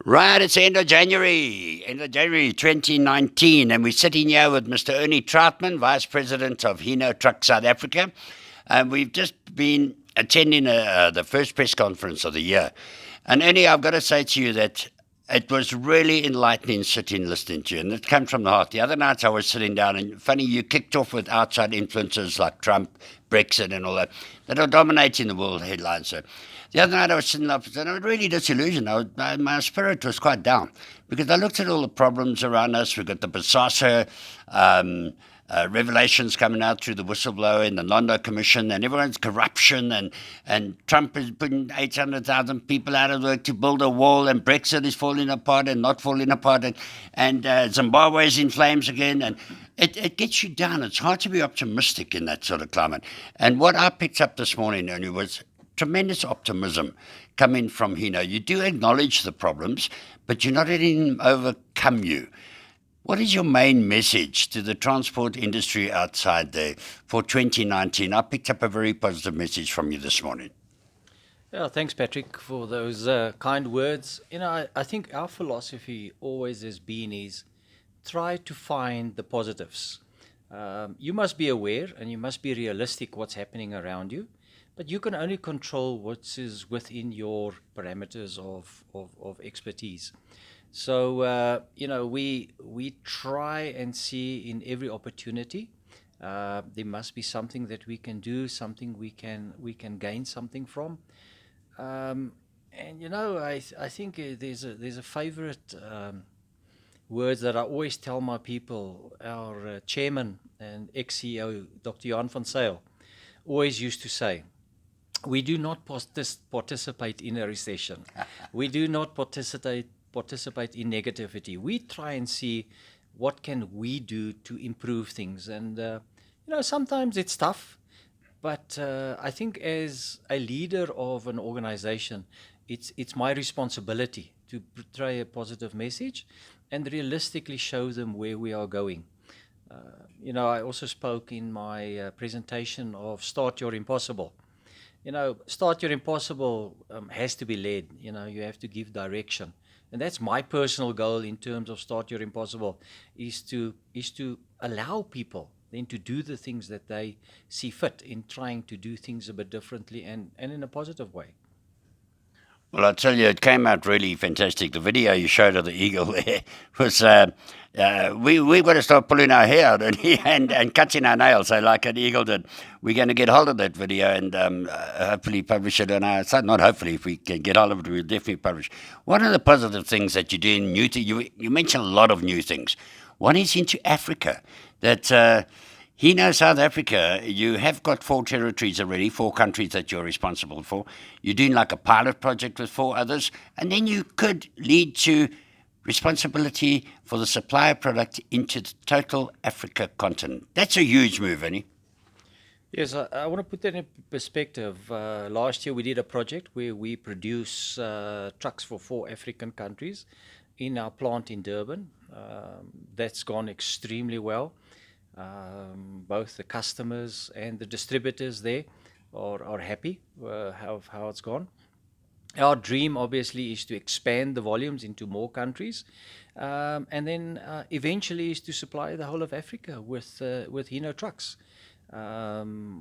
Right, it's the end of January 2019, and we're sitting here with Mr. Ernie Trautmann, Vice President of HINO Trucks South Africa. And we've just been attending the first press conference of the year. And Ernie, I've got to say to you that it was really enlightening sitting listening to you, and it came from the heart. The other night I was sitting down, and funny, you kicked off with outside influences like Trump, Brexit, and all that are dominating the world headlines. So the other night I was sitting up, and I was really disillusioned. My spirit was quite down because I looked at all the problems around us. We've got the Basasa revelations coming out through the whistleblower in the Londo Commission, and everyone's corruption, and Trump is putting 800,000 people out of work to build a wall, and Brexit is falling apart and not falling apart, and Zimbabwe is in flames again, and it gets you down. It's hard to be optimistic in that sort of climate. And what I picked up this morning, Ernie, was tremendous optimism coming from Hino. You do acknowledge the problems, but you're not letting them overcome you. What is your main message to the transport industry outside there for 2019? I picked up a very positive message from you this morning. Yeah, thanks, Patrick, for those kind words. I think our philosophy always has been is try to find the positives. You must be aware and you must be realistic what's happening around you, but you can only control what is within your parameters of expertise. So we try and see in every opportunity there must be something that we can do, something we can gain something from. I think there's a favorite words that I always tell my people. Our chairman and ex-CEO, Dr. Jan van Zyl, always used to say, we do not participate in a recession. We do not participate in negativity. We try and see what can we do to improve things. And, sometimes it's tough, but I think as a leader of an organization, it's my responsibility to portray a positive message and realistically show them where we are going. I also spoke in my presentation of Start Your Impossible. Start Your Impossible has to be led. You have to give direction. And that's my personal goal in terms of Start Your Impossible, is to allow people then to do the things that they see fit in trying to do things a bit differently and in a positive way. Well, I tell you, it came out really fantastic. The video you showed of the eagle there was, we've got to start pulling our hair out and cutting our nails, so like an eagle did. We're going to get hold of that video and hopefully publish it on our site. Not hopefully, if we can get hold of it, we'll definitely publish. One of the positive things that you're doing, you mentioned a lot of new things. One is into Africa, that South Africa, you have got 4 territories already, 4 countries that you're responsible for. You're doing like a pilot project with 4 others, and then you could lead to responsibility for the supply of product into the total Africa continent. That's a huge move, Ernie. Yes, I want to put that in perspective. Last year we did a project where we produce trucks for 4 African countries in our plant in Durban. That's gone extremely well. Both the customers and the distributors there are happy how it's gone. Our dream obviously is to expand the volumes into more countries, and then eventually is to supply the whole of Africa with HINO trucks,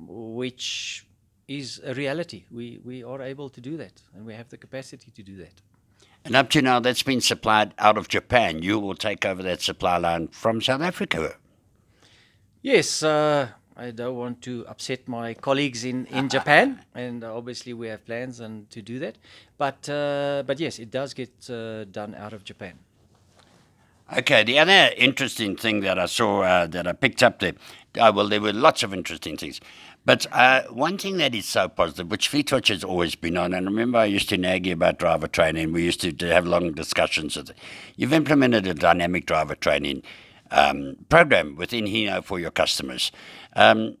which is a reality. We are able to do that, and we have the capacity to do that. And up to now, that's been supplied out of Japan. You will take over that supply line from South Africa. Yes, I don't want to upset my colleagues in Japan, and obviously we have plans to do that. But yes, it does get done out of Japan. Okay, the other interesting thing that I saw, that I picked up there, well, there were lots of interesting things. But one thing that is so positive, which FleetWatch has always been on, and remember I used to nag you about driver training. We used to have long discussions with it. You've implemented a dynamic driver training program within Hino for your customers. And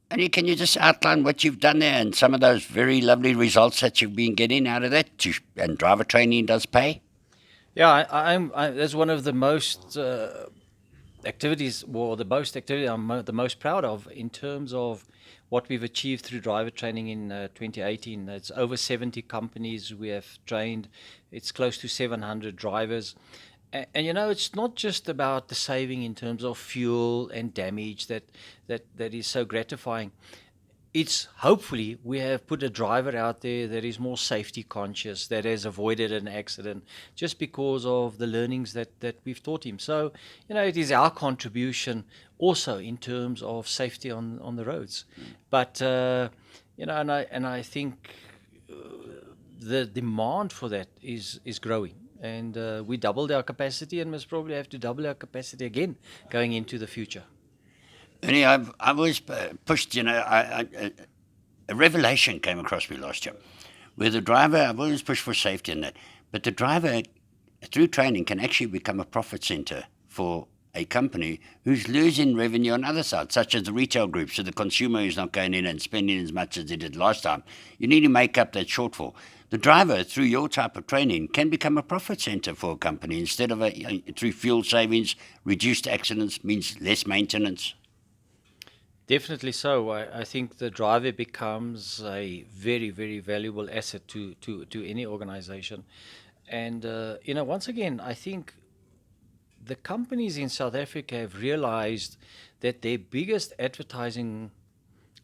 can you just outline what you've done there and some of those very lovely results that you've been getting out of that? And driver training does pay? Yeah, that's one of the most activities, or the most activity I'm the most proud of in terms of what we've achieved through driver training in 2018. It's over 70 companies we have trained. It's close to 700 drivers. And it's not just about the saving in terms of fuel and damage that is so gratifying. It's hopefully we have put a driver out there that is more safety conscious, that has avoided an accident just because of the learnings that we've taught him. So, it is our contribution also in terms of safety on the roads. But, and I think the demand for that is growing. And we doubled our capacity and must probably have to double our capacity again going into the future. Ernie, I've always pushed, a revelation came across me last year, where the driver, I've always pushed for safety in that, but the driver, through training, can actually become a profit center for a company who's losing revenue on other sides, such as the retail group, so the consumer who's not going in and spending as much as they did last time. You need to make up that shortfall. The driver, through your type of training, can become a profit center for a company instead of through fuel savings, reduced accidents, means less maintenance. Definitely so. I think the driver becomes a very, very valuable asset to any organization. And, once again, I think the companies in South Africa have realized that their biggest advertising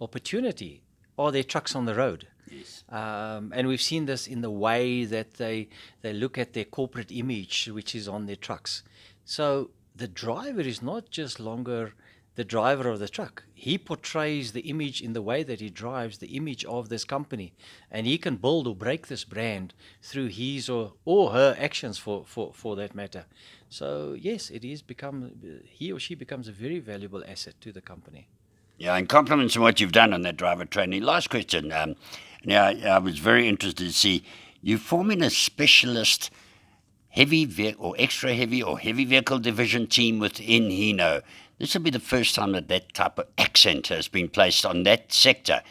opportunity are their trucks on the road. Yes. And we've seen this in the way that they look at their corporate image, which is on their trucks. So the driver is not just longer the driver of the truck. He portrays the image in the way that he drives the image of this company. And he can build or break this brand through his or her actions for that matter. So yes, he or she becomes a very valuable asset to the company. Yeah, and compliments on what you've done on that driver training. Last question. Now, I was very interested to see you forming a specialist heavy vehicle or extra heavy or heavy vehicle division team within HINO. This will be the first time that type of accent has been placed on that sector.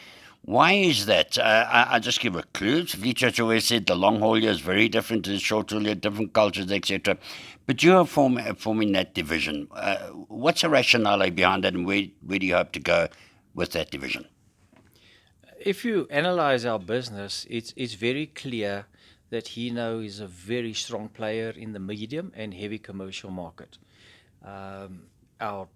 Why is that? I just give a clue. FleetWatch always said the long haulier is very different to the short haulier, different cultures, etc. But you are forming that division. What's the rationale behind that, and where do you hope to go with that division? If you analyze our business, it's very clear that HINO is a very strong player in the medium and heavy commercial market. Our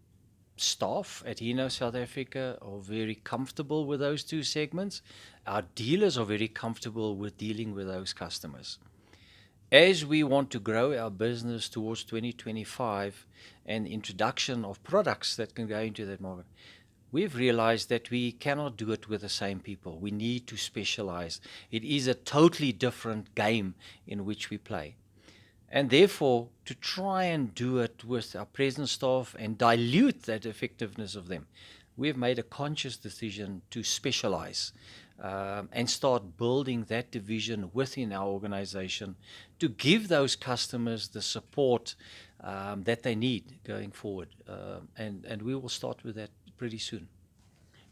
staff at HINO South Africa are very comfortable with those two segments. Our dealers are very comfortable with dealing with those customers. As we want to grow our business towards 2025 and introduction of products that can go into that market, we've realized that we cannot do it with the same people. We need to specialize. It is a totally different game in which we play. And therefore, to try and do it with our present staff and dilute that effectiveness of them, we have made a conscious decision to specialize and start building that division within our organization to give those customers the support that they need going forward. And we will start with that pretty soon.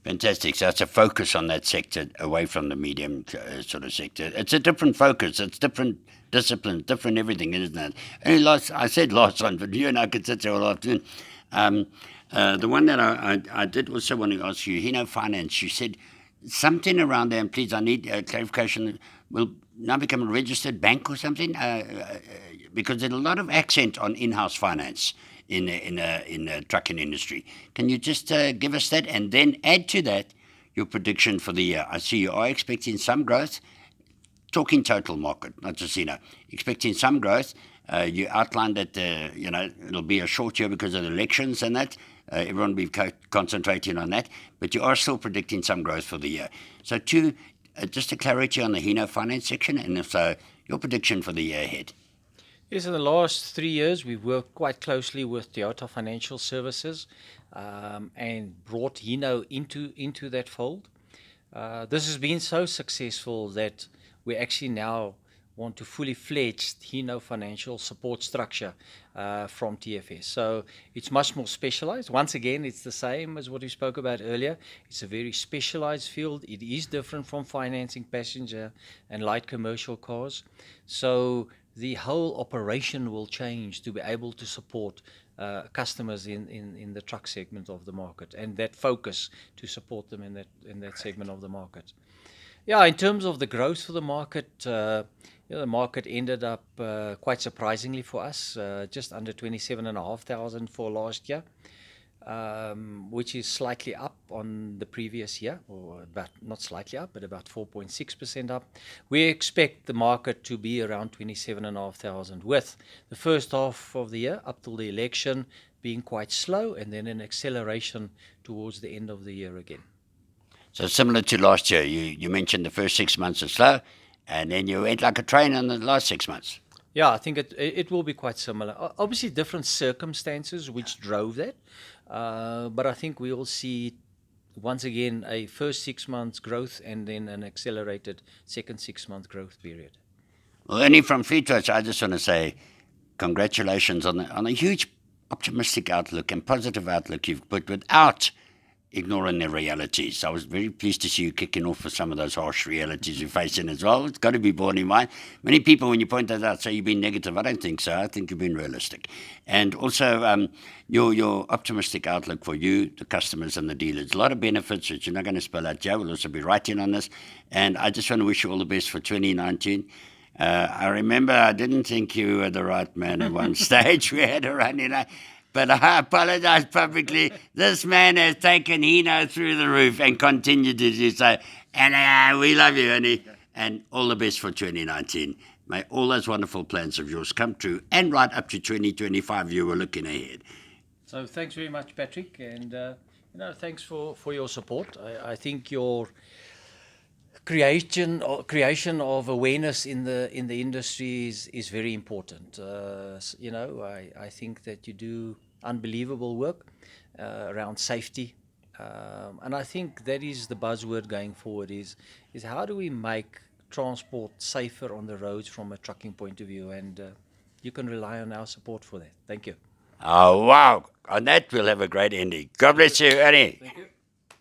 Fantastic. So it's a focus on that sector away from the medium sort of sector. It's a different focus. It's different disciplines, different everything, isn't it? And I said last time, but you and I could sit there all afternoon. The one that I did also want to ask you, HINO Finance, you said something around there, and please, I need clarification, will now become a registered bank or something? Because there's a lot of accent on in-house finance in the trucking industry. Can you just give us that and then add to that your prediction for the year? I see you are expecting some growth, talking total market, not just expecting some growth. You outlined that it'll be a short year because of the elections and that. Everyone will be concentrating on that, but you are still predicting some growth for the year. So just a clarity on the HINO Finance section, and if so, your prediction for the year ahead. Yes, in the last 3 years, we've worked quite closely with Toyota Financial Services and brought HINO into that fold. This has been so successful that we actually now want to fully fledged HINO financial support structure from TFS. So it's much more specialized. Once again, it's the same as what we spoke about earlier. It's a very specialized field. It is different from financing passenger and light commercial cars. So the whole operation will change to be able to support customers in the truck segment of the market, and that focus to support them in that segment of the market. Yeah, in terms of the growth for the market, the market ended up quite surprisingly for us, just under 27,500 for last year, which is slightly up on the previous year, or about, not slightly up, but about 4.6% up. We expect the market to be around 27,500, with the first half of the year up till the election being quite slow, and then an acceleration towards the end of the year again. So similar to last year, you mentioned the first 6 months are slow, and then you went like a train in the last 6 months. Yeah, I think it will be quite similar. Obviously, different circumstances which drove that, but I think we will see once again a first 6 months growth and then an accelerated second 6 month growth period. Well, Ernie, from FleetWatch, I just want to say congratulations on a huge optimistic outlook and positive outlook you've put without ignoring the realities. I was very pleased to see you kicking off with some of those harsh realities you're facing as well. It's got to be borne in mind. Many people, when you point that out, say you've been negative. I don't think so. I think you've been realistic. And also, your optimistic outlook for you, the customers and the dealers. A lot of benefits that you're not going to spell out. Joe will also be writing on this. And I just want to wish you all the best for 2019. I remember I didn't think you were the right man at one stage. We had a running. But I apologize publicly. This man has taken HINO through the roof and continued to do so. And we love you, Ernie. And all the best for 2019. May all those wonderful plans of yours come true. And right up to 2025, you were looking ahead. So thanks very much, Patrick. And, thanks for your support. I think your creation of awareness in the industry is very important. I think that you do unbelievable work around safety, and I think that is the buzzword going forward. Is how do we make transport safer on the roads from a trucking point of view? And you can rely on our support for that. Thank you. Oh wow! On that, we'll have a great ending. God bless you, Ernie.